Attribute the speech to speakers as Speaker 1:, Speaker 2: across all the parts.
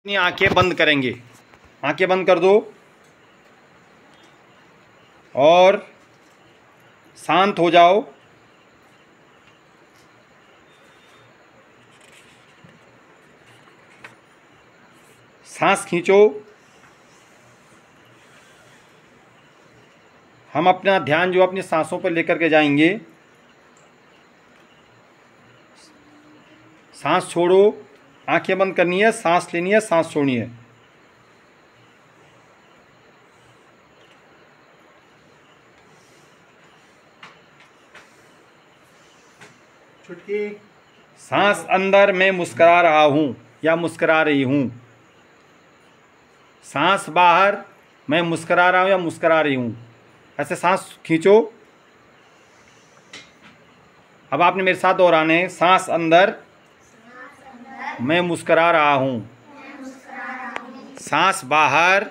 Speaker 1: अपनी आंखें बंद करेंगे। आंखें बंद कर दो और शांत हो जाओ। सांस खींचो। हम अपना ध्यान जो अपनी सांसों पर लेकर के जाएंगे। सांस छोड़ो, आंखें बंद करनी है, सांस लेनी है, सांस छोड़नी है।
Speaker 2: छुटकी।
Speaker 1: सांस अंदर, मैं मुस्कुरा रहा हूँ या मुस्कुरा रही हूँ। सांस बाहर, मैं मुस्कुरा रहा हूँ या मुस्कुरा रही हूँ। ऐसे सांस खींचो। अब आपने मेरे साथ दोहराने हैं। सांस अंदर, मैं मुस्कुरा रहा हूँ। सांस बाहर,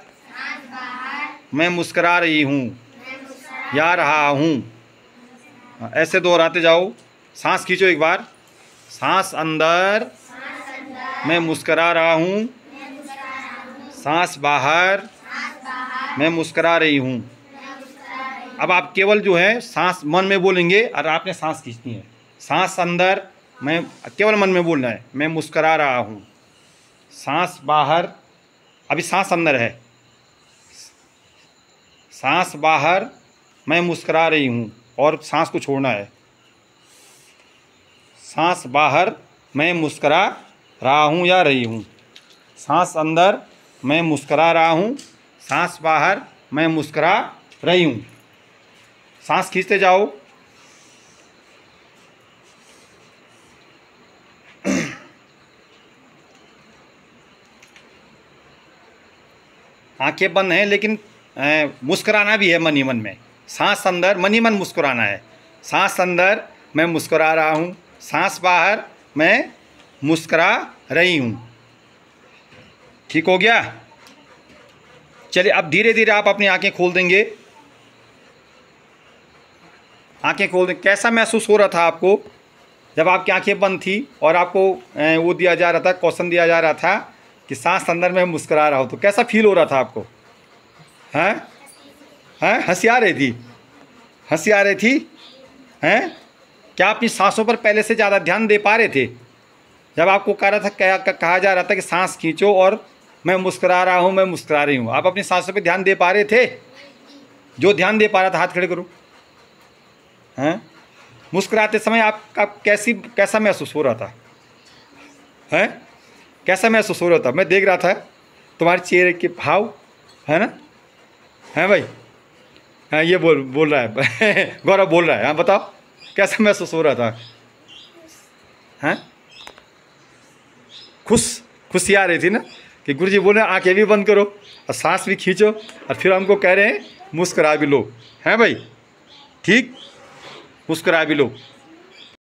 Speaker 1: मैं मुस्कुरा रही हूँ या रहा हूँ। ऐसे दोहराते जाओ। सांस खींचो एक बार। सांस अंदर, मैं मुस्कुरा रहा हूँ। सांस बाहर, मैं मुस्कुरा रही हूँ। अब आप केवल जो है सांस मन में बोलेंगे और आपने सांस खींचनी है। सांस अंदर, मैं केवल मन में बोलना है, मैं मुस्कुरा रहा हूँ। सांस बाहर, अभी सांस अंदर है। सांस बाहर, मैं मुस्कुरा रही हूँ और सांस को छोड़ना है। सांस बाहर, मैं मुस्कुरा रहा हूँ या रही हूँ। सांस अंदर, मैं मुस्कुरा रहा हूँ। सांस बाहर, मैं मुस्कुरा रही हूँ। सांस खींचते जाओ। आंखें बंद हैं लेकिन मुस्कुराना भी है मन ही मन में। सांस अंदर, मन ही मन मुस्कुराना है। सांस अंदर, मैं मुस्कुरा रहा हूँ। सांस बाहर, मैं मुस्कुरा रही हूँ। ठीक हो गया? चलिए अब धीरे धीरे आप अपनी आंखें खोल देंगे। आंखें खोल दें। कैसा महसूस हो रहा था आपको जब आपकी आंखें बंद थी और आपको वो दिया जा रहा था, क्वेश्चन दिया जा रहा था कि सांस अंदर में मुस्कुरा रहा हूँ, तो कैसा फील हो रहा था आपको? हैं हैं हंसी आ रही थी? हंसी आ रही थी? हैं? क्या अपनी सांसों पर पहले से ज़्यादा ध्यान दे पा रहे थे? जब आपको कहा जा रहा था कि सांस खींचो और मैं मुस्कुरा रहा हूँ, मैं मुस्कुरा रही हूँ, आप अपनी सांसों पर ध्यान दे पा रहे थे? जो ध्यान दे पा रहा था हाथ खड़े करो। हैं? मुस्कुराते समय आपका कैसा महसूस हो रहा था? हैं? कैसा महसूस हो रहा था? मैं देख रहा था तुम्हारे चेहरे के भाव, है ना? हैं भाई? हाँ, ये बोल रहा है गौरव बोल रहा है। हाँ बताओ, कैसा महसूस हो रहा था? हैं? खुशी आ रही थी ना कि गुरुजी बोल रहे हैं आंखें भी बंद करो और सांस भी खींचो और फिर हमको कह रहे हैं मुस्कुरा भी लो। हैं भाई? ठीक, मुस्कुरा भी लो।